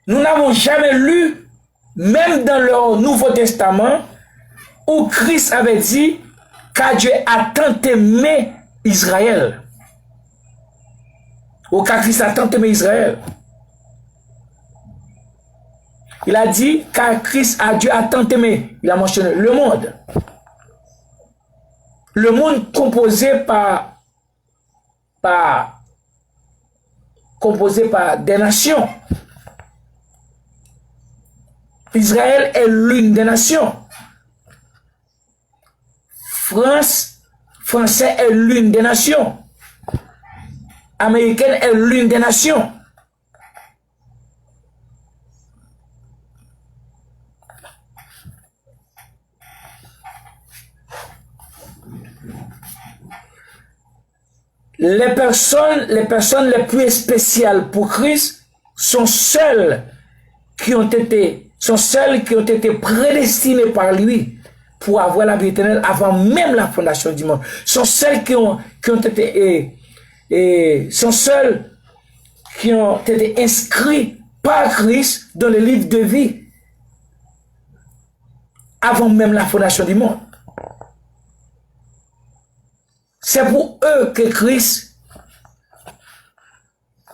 Nous n'avons jamais lu, même dans le Nouveau Testament, où Christ avait dit car Dieu a tant aimé Israël. Ou car Christ a tant aimé Israël. Il a dit car Christ a Dieu a tant aimé. Il a mentionné le monde. Le monde composé par des nations. Israël est l'une des nations. Français est l'une des nations. Américaine est l'une des nations. Les personnes les plus spéciales pour Christ sont celles qui ont été prédestinées par lui pour avoir la vie éternelle avant même la fondation du monde. Sont celles qui ont été inscrits par Christ dans le livre de vie avant même la fondation du monde. C'est pour eux que Christ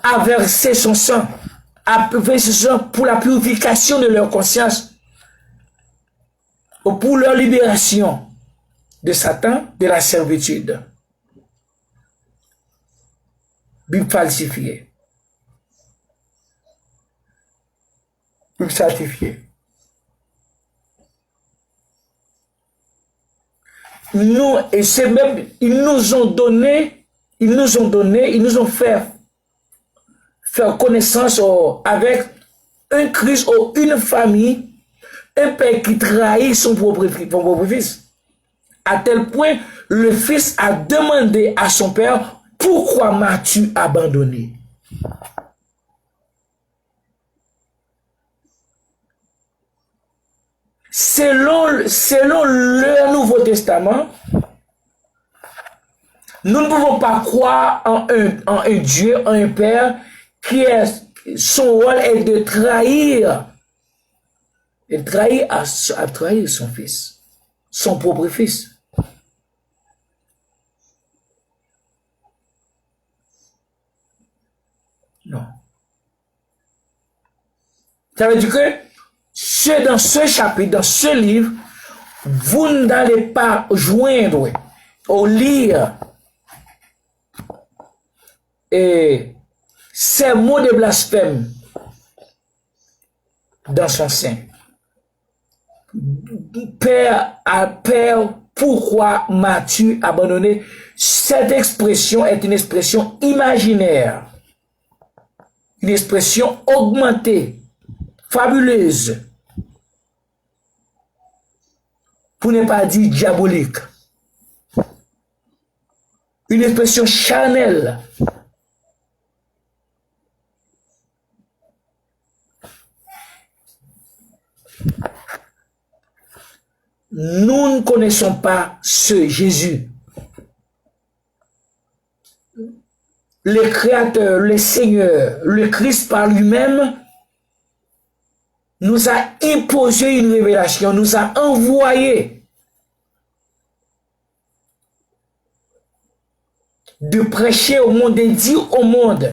a versé son sang, pour la purification de leur conscience, pour leur libération de Satan, de la servitude. Bible falsifiée. Bible certifiée. Et c'est même, ils nous ont fait faire connaissance avec un Christ ou une famille, un père qui trahit son propre fils. À tel point, le fils a demandé à son père, pourquoi m'as-tu abandonné? Selon le Nouveau Testament, nous ne pouvons pas croire en un Dieu, en un Père, son rôle est de trahir, à trahir son fils, son propre fils. Non. Ça veut dire que dans ce chapitre, dans ce livre, vous n'allez pas joindre ou lire ces mots de blasphème dans son sein. Père, pourquoi m'as-tu abandonné? Cette expression est une expression imaginaire, une expression augmentée, fabuleuse, pour ne pas dire diabolique. Une expression charnelle. Nous ne connaissons pas ce Jésus. Le Créateur, le Seigneur, le Christ par lui-même nous a imposé une révélation, nous a envoyé de prêcher au monde et dire au monde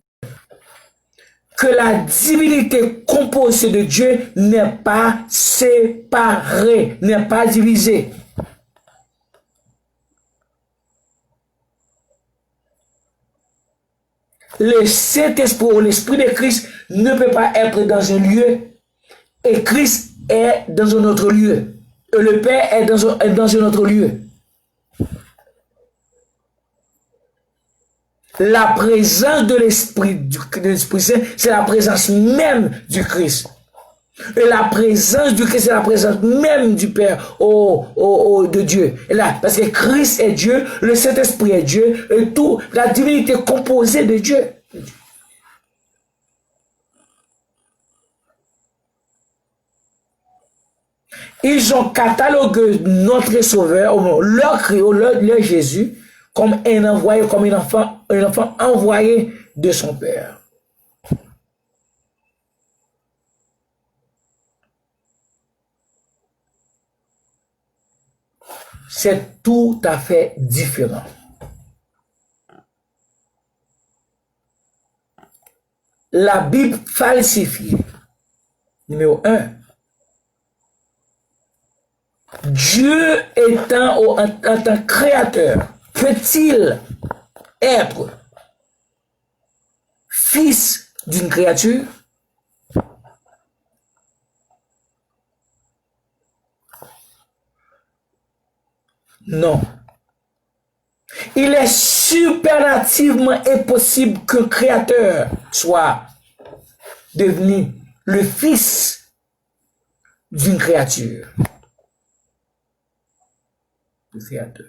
que la divinité composée de Dieu n'est pas séparée, n'est pas divisée. Le Saint-Esprit ou l'Esprit de Christ ne peut pas être dans un lieu et Christ est dans un autre lieu. Et le Père est dans un autre lieu. La présence de l'Esprit Saint, c'est la présence même du Christ. Et la présence du Christ, c'est la présence même du Père, de Dieu. Et là, parce que Christ est Dieu, le Saint-Esprit est Dieu, et tout, la divinité composée de Dieu. Ils ont catalogué notre Sauveur, leur Jésus, comme un envoyé, comme un enfant envoyé de son Père. C'est tout à fait différent. La Bible falsifiée. Numéro 1. Dieu en tant que créateur, peut-il être fils d'une créature? Non. Il est supernativement impossible qu'un créateur soit devenu le fils d'une créature. Le créateur.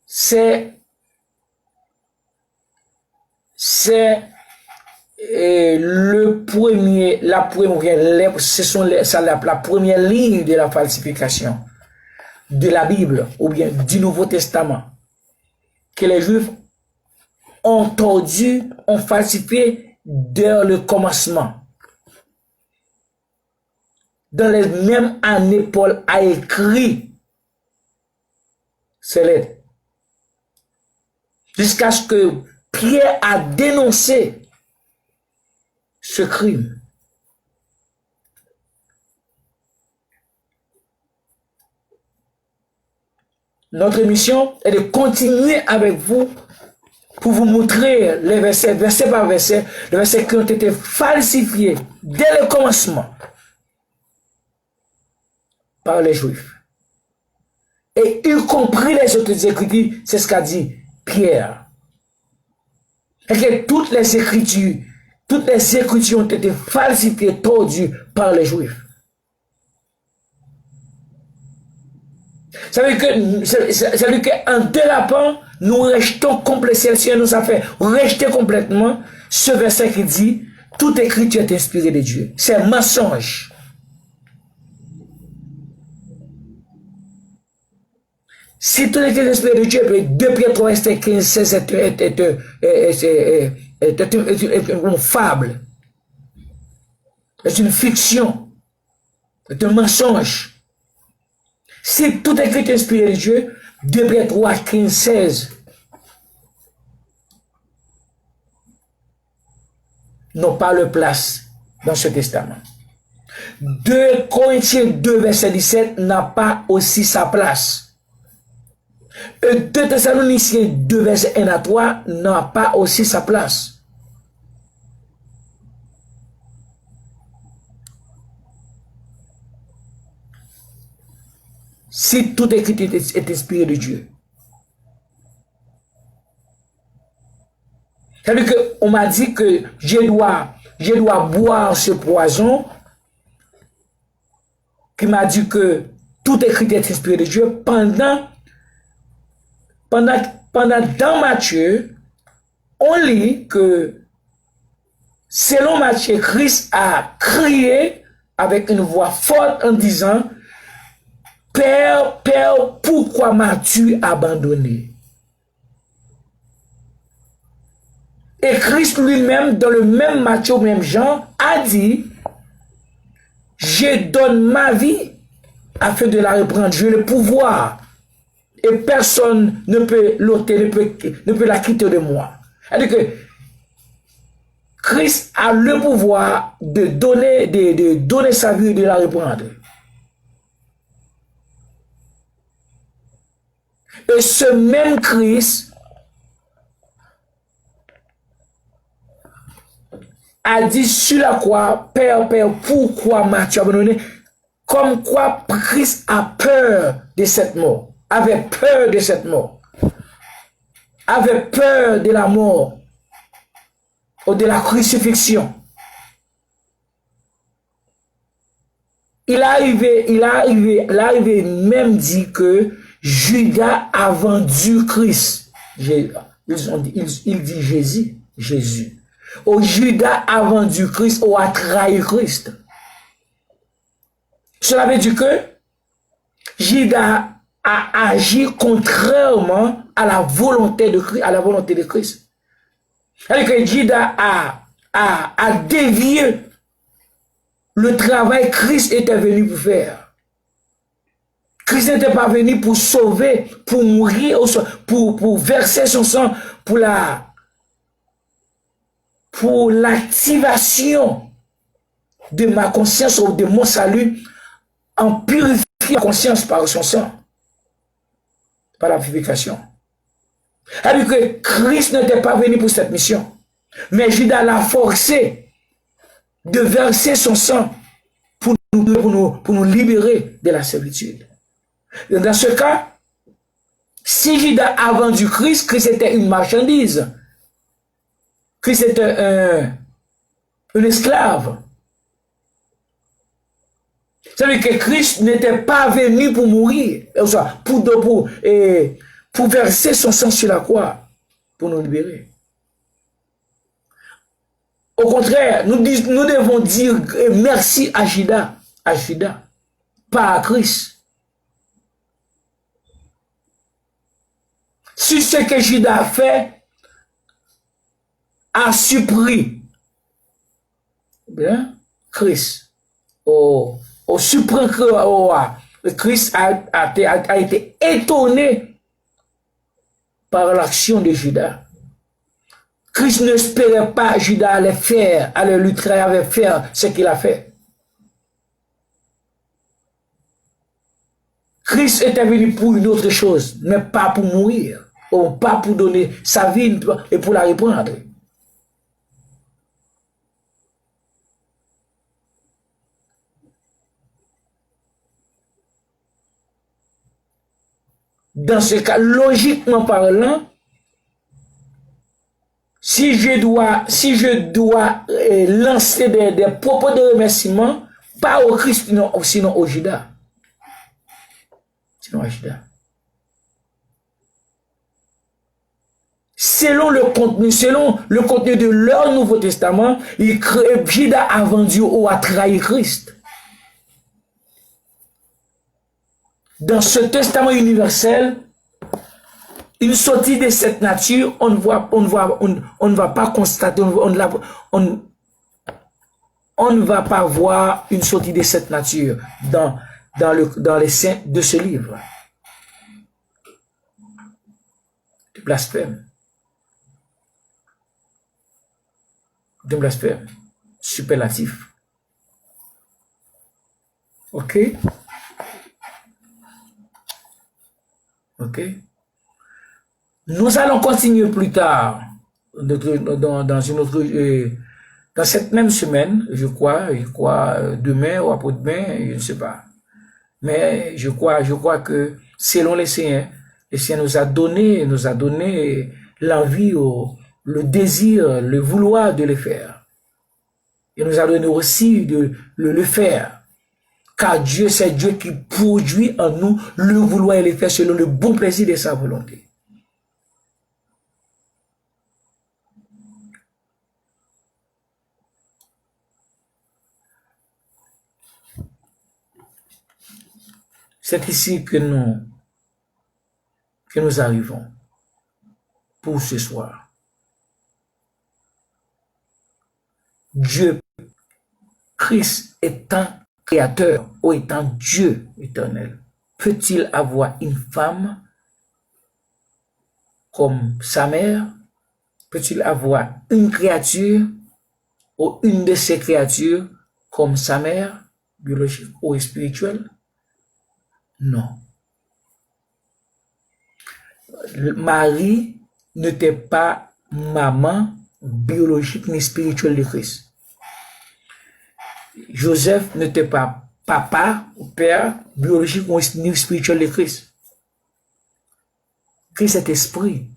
C'est la première ligne de la falsification de la Bible ou bien du Nouveau Testament que les Juifs ont tordu, ont falsifié dès le commencement. Dans les mêmes années, Paul a écrit ces lettres jusqu'à ce que Pierre a dénoncé ce crime. Notre mission est de continuer avec vous pour vous montrer les versets, verset par verset, les versets qui ont été falsifiés dès le commencement par les Juifs. Et y compris les autres Écritures, c'est ce qu'a dit Pierre. Et que toutes les Écritures ont été falsifiées, tordues par les Juifs. Ça veut dire qu'en dérapant, nous rejetons complètement, le Seigneur nous a fait rejeter complètement ce verset qui dit toute écriture est inspirée de Dieu. C'est un mensonge. Si tout est inspiré de Dieu, 2 Pierre 3, 15, 16 est une fable. C'est une fiction. C'est un mensonge. Si tout est inspiré de Dieu, 2 Pierre 3, 15, 16 n'ont pas de place dans ce testament. 2 Corinthiens 2, verset 17 n'a pas aussi sa place. Et 2 Thessaloniciens 2, verset 1 à 3 n'a pas aussi sa place. Si toute écriture est inspirée de Dieu, C'est-à-dire qu'on m'a dit que je dois boire ce poison, qui m'a dit que tout écrit est inspiré de Dieu pendant dans Matthieu, on lit que selon Matthieu, Christ a crié avec une voix forte en disant, Père, Père, pourquoi m'as-tu abandonné? Et Christ lui-même, dans le même Matthieu, même Jean, a dit, je donne ma vie afin de la reprendre. J'ai le pouvoir. Et personne ne peut l'ôter, ne peut la quitter de moi. C'est-à-dire que Christ a le pouvoir de donner sa vie et de la reprendre. Et ce même Christ a dit sur la croix, Père, Père, pourquoi m'as-tu abandonné? Comme quoi Christ a peur de cette mort, avait peur de cette mort, avait peur de la mort ou de la crucifixion. Il arrivé même dit que Judas a vendu Christ. Il dit Jésus. Ou Judas a vendu Christ ou a trahi Christ. Cela veut dire que Judas a agi contrairement à la volonté de Christ. C'est-à-dire que Judas a dévié le travail que Christ était venu pour faire. Christ n'était pas venu pour sauver, pour mourir, pour verser son sang pour l'activation de ma conscience ou de mon salut, en purifiant la conscience par son sang, par la purification. C'est-à-dire que Christ n'était pas venu pour cette mission, mais Judas l'a forcé de verser son sang pour nous libérer de la servitude. Dans ce cas, si Judas a vendu Christ, Christ était une marchandise. Christ était un esclave. C'est-à-dire que Christ n'était pas venu pour mourir, pour verser son sang sur la croix, pour nous libérer. Au contraire, nous devons dire merci à Judas, pas à Christ. Si ce que Judas a fait a surpris bien, Christ, au suprême Christ a été étonné par l'action de Judas. Christ n'espérait pas Judas allait lui faire ce qu'il a fait. Christ était venu pour une autre chose, mais pas pour mourir, ou pas pour donner sa vie et pour la reprendre. Dans ce cas, logiquement parlant, si je dois lancer des propos de remerciement, pas au Christ, sinon au Judas. Sinon au Judas. Selon le contenu de leur Nouveau Testament, Judas a vendu ou a trahi Christ. Dans ce testament universel, une sortie de cette nature, on ne va pas constater, on ne va pas voir une sortie de cette nature dans les saints de ce livre. De blasphème. De blasphème. Superlatif. Ok? Ok? Nous allons continuer plus tard dans cette même semaine, je crois demain ou après-demain, je ne sais pas. Mais je crois que selon les Seigneurs nous a donné l'envie le désir, le vouloir de le faire. Il nous a donné aussi de le faire. Car Dieu, c'est Dieu qui produit en nous le vouloir et le faire selon le bon plaisir de sa volonté. C'est ici que nous arrivons pour ce soir. Dieu, Christ étant créateur ou étant Dieu éternel, peut-il avoir une femme comme sa mère? Peut-il avoir une créature ou une de ses créatures comme sa mère, biologique ou spirituelle? Non. Marie n'était pas maman biologique ni spirituelle de Christ. Joseph n'était pas papa ou père biologique ni spirituel de Christ. Christ est esprit.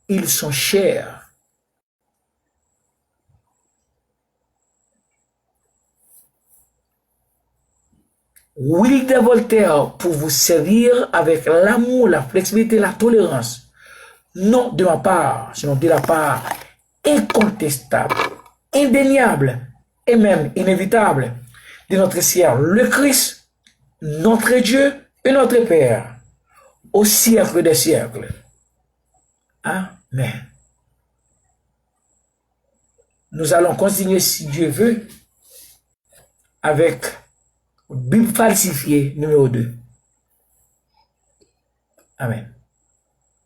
Ils sont chers. Will de Voltaire pour vous servir avec l'amour, la flexibilité, la tolérance. Non de ma part, sinon de la part incontestable, indéniable et même inévitable de notre Seigneur, le Christ, notre Dieu et notre Père, au siècle des siècles. Amen. Nous allons continuer, si Dieu veut, avec Bible falsifiée numéro 2. Amen.